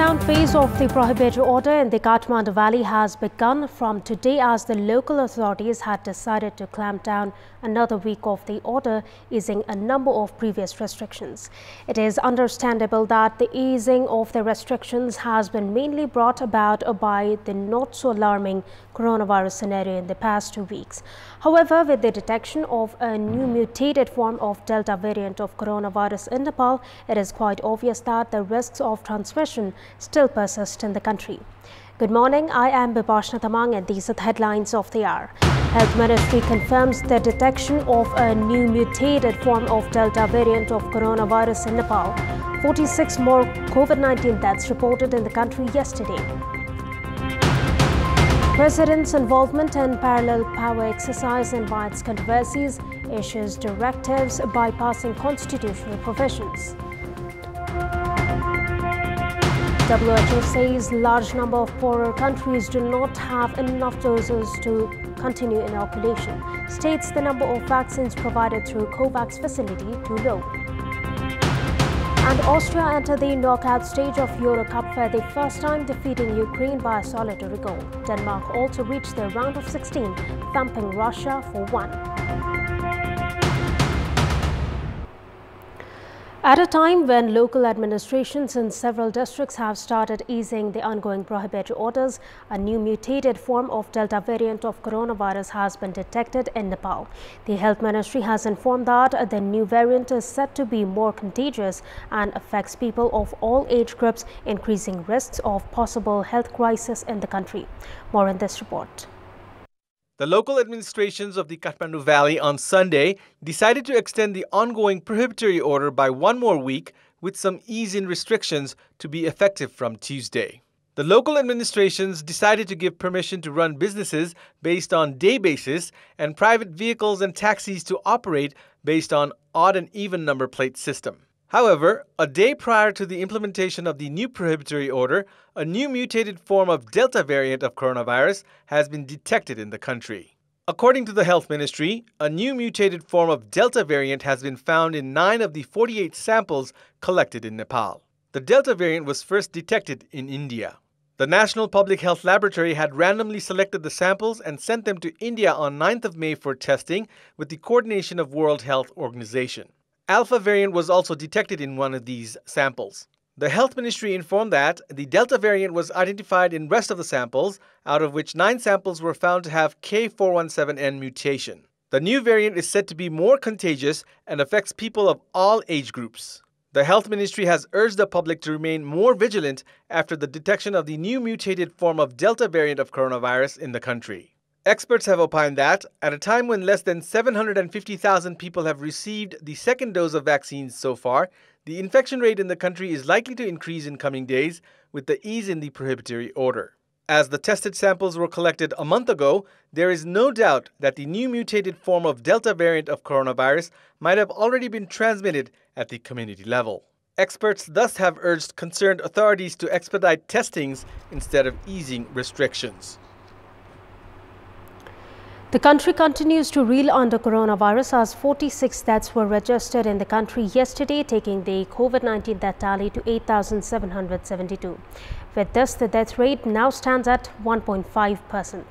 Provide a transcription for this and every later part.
Lockdown phase of the prohibited order in the Kathmandu Valley has begun from today as the local authorities had decided to clamp down another week of the order, easing a number of previous restrictions. It is understandable that the easing of the restrictions has been mainly brought about by the not-so-alarming coronavirus scenario in the past 2 weeks. However, with the detection of a new mutated form of Delta variant of coronavirus in Nepal, it is quite obvious that the risks of transmission still persist in the country. Good morning, I am Bibashna Tamang and these are the headlines of the hour. Health Ministry confirms the detection of a new mutated form of Delta variant of coronavirus in Nepal. 46 more COVID-19 deaths reported in the country yesterday. President's involvement in parallel power exercise invites controversies, issues directives bypassing constitutional provisions. WHO says large number of poorer countries do not have enough doses to continue inoculation. States the number of vaccines provided through COVAX facility too low. And Austria entered the knockout stage of Euro Cup for the first time, defeating Ukraine by a solitary goal. Denmark also reached the round of 16, thumping Russia 4-1. At a time when local administrations in several districts have started easing the ongoing prohibited orders, a new mutated form of Delta variant of coronavirus has been detected in Nepal. The Health Ministry has informed that the new variant is said to be more contagious and affects people of all age groups, increasing risks of possible health crisis in the country. More in this report. The local administrations of the Kathmandu Valley on Sunday decided to extend the ongoing prohibitory order by one more week with some ease in restrictions to be effective from Tuesday. The local administrations decided to give permission to run businesses based on day basis and private vehicles and taxis to operate based on odd and even number plate system. However, a day prior to the implementation of the new prohibitory order, a new mutated form of Delta variant of coronavirus has been detected in the country. According to the Health Ministry, a new mutated form of Delta variant has been found in 9 of the 48 samples collected in Nepal. The Delta variant was first detected in India. The National Public Health Laboratory had randomly selected the samples and sent them to India on 9th of May for testing with the coordination of World Health Organization. Alpha variant was also detected in one of these samples. The Health Ministry informed that the Delta variant was identified in rest of the samples, out of which 9 samples were found to have K417N mutation. The new variant is said to be more contagious and affects people of all age groups. The Health Ministry has urged the public to remain more vigilant after the detection of the new mutated form of Delta variant of coronavirus in the country. Experts have opined that, at a time when less than 750,000 people have received the second dose of vaccines so far, the infection rate in the country is likely to increase in coming days with the ease in the prohibitory order. As the tested samples were collected a month ago, there is no doubt that the new mutated form of Delta variant of coronavirus might have already been transmitted at the community level. Experts thus have urged concerned authorities to expedite testings instead of easing restrictions. The country continues to reel under coronavirus as 46 deaths were registered in the country yesterday, taking the COVID-19 death tally to 8,772. With this, the death rate now stands at 1.5%.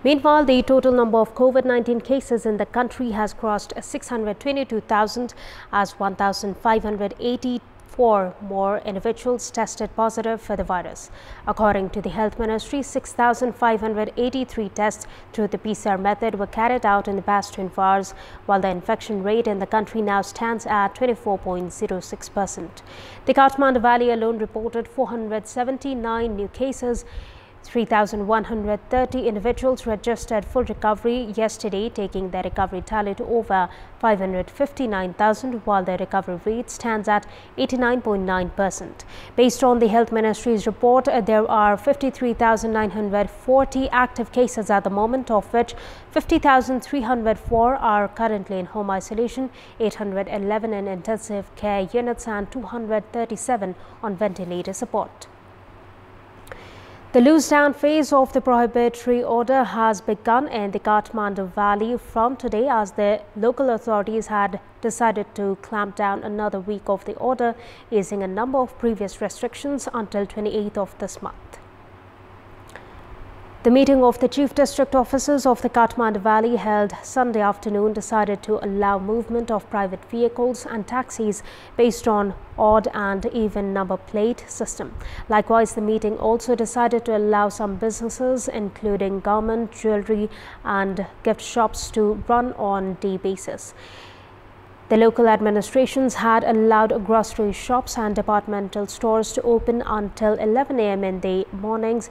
Meanwhile, the total number of COVID-19 cases in the country has crossed 622,000 as 1,584 more individuals tested positive for the virus. According to the Health Ministry, 6,583 tests through the PCR method were carried out in the past 24 hours, while the infection rate in the country now stands at 24.06%. The Kathmandu Valley alone reported 479 new cases. 3,130 individuals registered full recovery yesterday, taking their recovery tally to over 559,000, while their recovery rate stands at 89.9%. Based on the Health Ministry's report, there are 53,940 active cases at the moment, of which 50,304 are currently in home isolation, 811 in intensive care units and 237 on ventilator support. The loose-down phase of the prohibitory order has begun in the Kathmandu Valley from today, as the local authorities had decided to clamp down another week of the order, easing a number of previous restrictions until 28th of this month. The meeting of the Chief District Officers of the Kathmandu Valley held Sunday afternoon decided to allow movement of private vehicles and taxis based on odd and even number plate system. Likewise, the meeting also decided to allow some businesses, including garment, jewelry and gift shops, to run on day basis. The local administrations had allowed grocery shops and departmental stores to open until 11 a.m. in the mornings,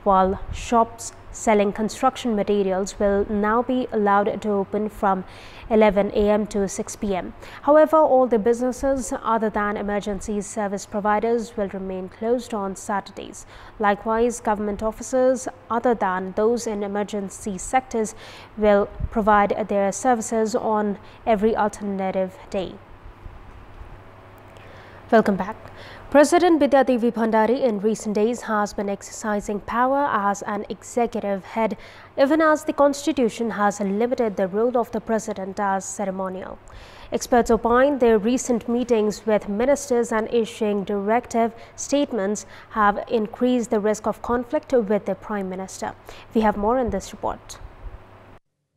while shops selling construction materials will now be allowed to open from 11 a.m. to 6 p.m. However, all the businesses other than emergency service providers will remain closed on Saturdays. Likewise, government officers other than those in emergency sectors will provide their services on every alternative day. Welcome back. President Devi Bhandari in recent days has been exercising power as an executive head, even as the Constitution has limited the role of the president as ceremonial. Experts opine their recent meetings with ministers and issuing directive statements have increased the risk of conflict with the Prime Minister. We have more in this report.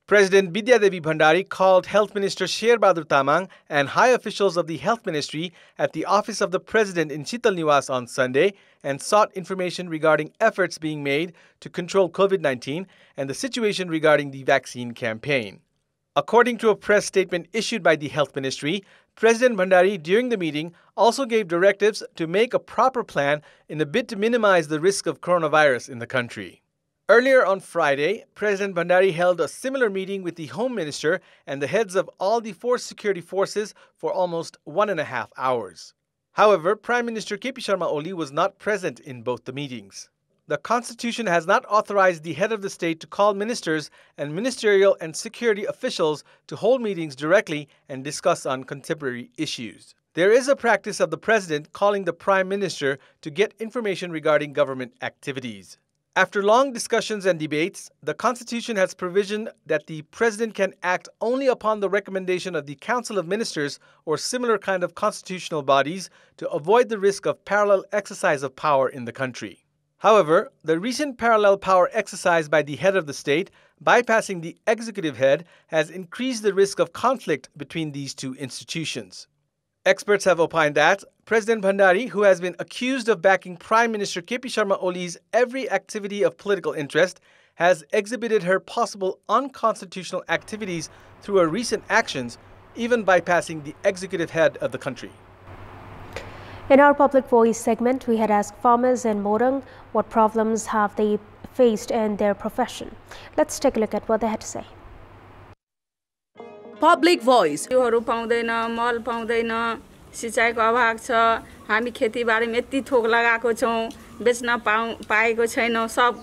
President Devi Bhandari called Health Minister Sher Bahadur Tamang and high officials of the Health Ministry at the office of the President in Chital Niwas on Sunday and sought information regarding efforts being made to control COVID-19 and the situation regarding the vaccine campaign. According to a press statement issued by the Health Ministry, President Bhandari during the meeting also gave directives to make a proper plan in a bid to minimize the risk of coronavirus in the country. Earlier on Friday, President Bhandari held a similar meeting with the Home Minister and the heads of all the 4 security forces for almost 1.5 hours. However, Prime Minister KP Sharma Oli was not present in both the meetings. The Constitution has not authorized the head of the state to call ministers and ministerial and security officials to hold meetings directly and discuss on contemporary issues. There is a practice of the President calling the Prime Minister to get information regarding government activities. After long discussions and debates, the Constitution has provision that the President can act only upon the recommendation of the Council of Ministers or similar kind of constitutional bodies to avoid the risk of parallel exercise of power in the country. However, the recent parallel power exercise by the head of the state, bypassing the executive head, has increased the risk of conflict between these two institutions. Experts have opined that President Bhandari, who has been accused of backing Prime Minister KP Sharma Oli's every activity of political interest, has exhibited her possible unconstitutional activities through her recent actions, even bypassing the executive head of the country. In our Public Voice segment, we had asked farmers in Morang what problems have they faced in their profession. Let's take a look at what they had to say. Public Voice. मल पाउँदैन सिँचाइको अभाव छ हामी खेतीबारीमा यति थोक लगाएको छौं बेच्न पाएको छैनौं सब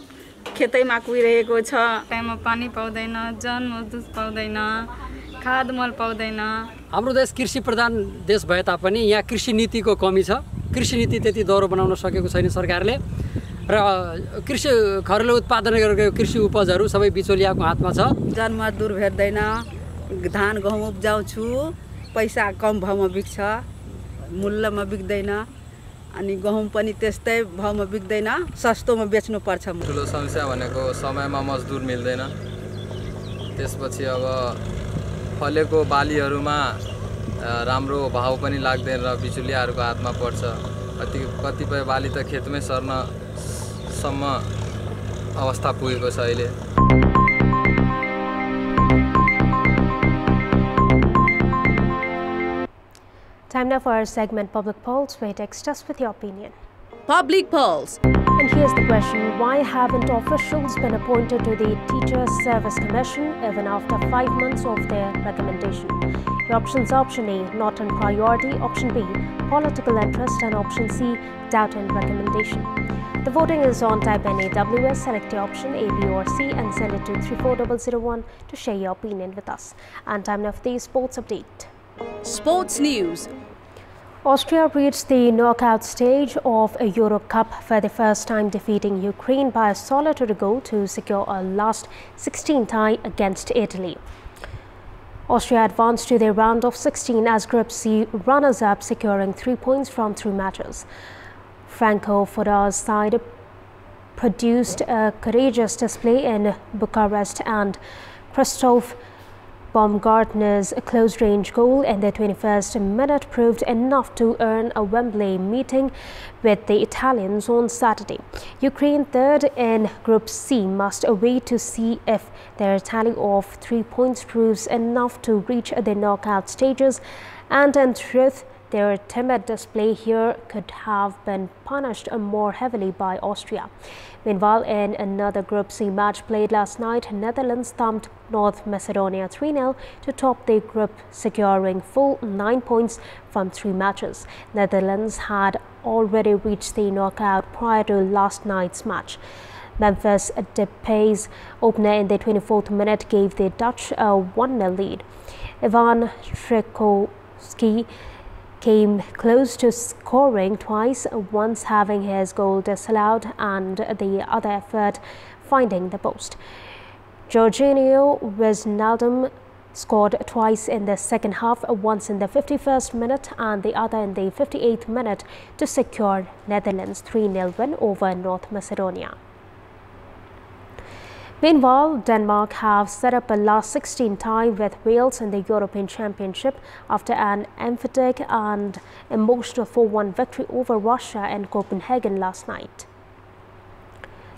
खेतैमा कुइरहेको छ टाइममा पानी पाउँदैन जन मजदुर पाउँदैन खाद मल पाउँदैन हाम्रो देश कृषि प्रधान देश भए तापनि यहाँ कृषि नीतिको कमी छ कृषि नीति त्यति दह्रो बनाउन सकेको छैन सरकारले र कृषि घरेलु उत्पादन गरेको कृषि उपजहरु सबै बिचौलियाको हातमा छ जन मजदुर भेट्दैन धान गहुँ उब्जाउँछु पैसा कम भावमा बिक्छ मूल्यमा बिक्दैन अनि गहुँ पनि त्यस्तै भावमा बिक्दैन सस्तोमा बेच्नु पर्छ ठुलो समस्या भनेको समयमा मजदुर मिल्दैन त्यसपछि अब फलेको बालीहरुमा राम्रो भाव पनि लाग्दैन र बिचौलियाहरुको हातमा पर्छ कतिपय बाली त खेतमै सर्न सम्म अवस्था पुगेको छ अहिले Time now for our segment Public Polls, where text us with your opinion. Public Polls. And here's the question: why haven't officials been appointed to the Teachers Service Commission even after 5 months of their recommendation? Your options are option A, not on priority, option B, political interest, and option C, doubt and recommendation. The voting is on. Type NAWS, select your option A, B or C and send it to 34001 to share your opinion with us. And time now for the sports update. Sports news. Austria reached the knockout stage of a Euro Cup for the first time, defeating Ukraine by a solitary goal to secure a last 16 tie against Italy. Austria advanced to the round of 16 as Group C runners-up, securing 3 points from 3 matches. Franco Foda's side produced a courageous display in Bucharest, and Christoph Baumgartner's close-range goal in the 21st minute proved enough to earn a Wembley meeting with the Italians on Saturday. Ukraine, third in Group C, must wait to see if their tally of 3 points proves enough to reach the knockout stages, and in truth, their timid display here could have been punished more heavily by Austria. Meanwhile, in another Group C match played last night, Netherlands thumped North Macedonia 3-0 to top the group, securing full 9 points from 3 matches. Netherlands had already reached the knockout prior to last night's match. Memphis Depay's opener in the 24th minute gave the Dutch a 1-0 lead. Ivan Trzaskowski came close to scoring twice, once having his goal disallowed and the other effort finding the post. Jorginho Wijnaldum scored twice in the second half, once in the 51st minute and the other in the 58th minute, to secure Netherlands' 3-0 win over North Macedonia. Meanwhile, Denmark have set up a last 16 tie with Wales in the European Championship after an emphatic and emotional 4-1 victory over Russia in Copenhagen last night.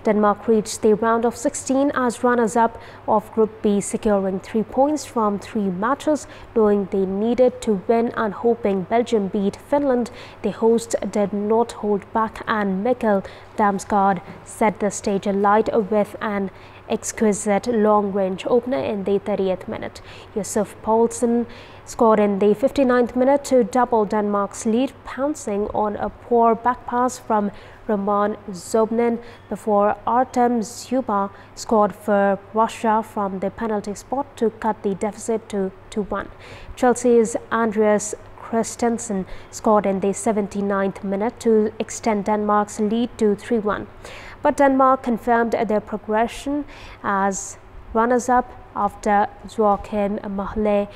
Denmark reached the round of 16 as runners-up of Group B, securing 3 points from 3 matches, knowing they needed to win and hoping Belgium beat Finland. The hosts did not hold back, and Mikkel Damsgaard set the stage alight with an exquisite long-range opener in the 30th minute. Yusuf Poulsen scored in the 59th minute to double Denmark's lead, pouncing on a poor back pass from Roman Zobnin before Artem Zuba scored for Russia from the penalty spot to cut the deficit to 2-1. Chelsea's Andreas Christensen scored in the 79th minute to extend Denmark's lead to 3-1. But Denmark confirmed their progression as runners-up after Joachim Mahle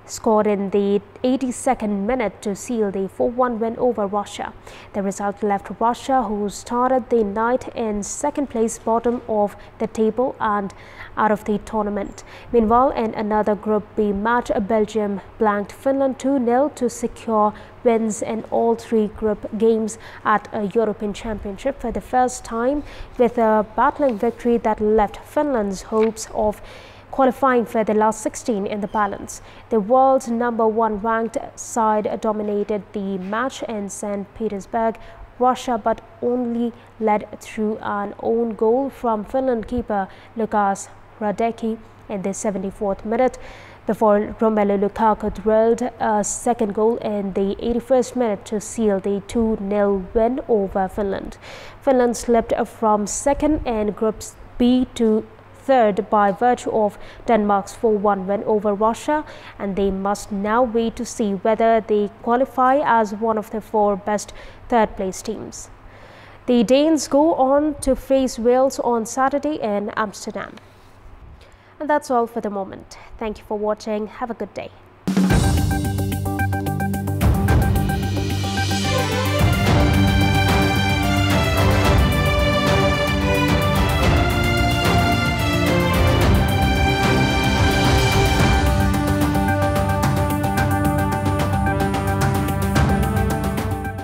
scored in the 82nd minute to seal the 4-1 win over Russia. The result left Russia, who started the night in second place, bottom of the table and out of the tournament. Meanwhile, in another Group B match, Belgium blanked Finland 2-0 to secure wins in all 3 group games at a European Championship for the first time, with a battling victory that left Finland's hopes of qualifying for the last 16 in the balance. The world's #1 ranked side dominated the match in St. Petersburg, Russia, but only led through an own goal from Finland keeper Lukas Radecki in the 74th minute, before Romelu Lukaku drilled a second goal in the 81st minute to seal the 2-0 win over Finland. Finland slipped from second in Group B to third by virtue of Denmark's 4-1 win over Russia, and they must now wait to see whether they qualify as one of the 4 best third-place teams. The Danes go on to face Wales on Saturday in Amsterdam. And that's all for the moment. Thank you for watching. Have a good day.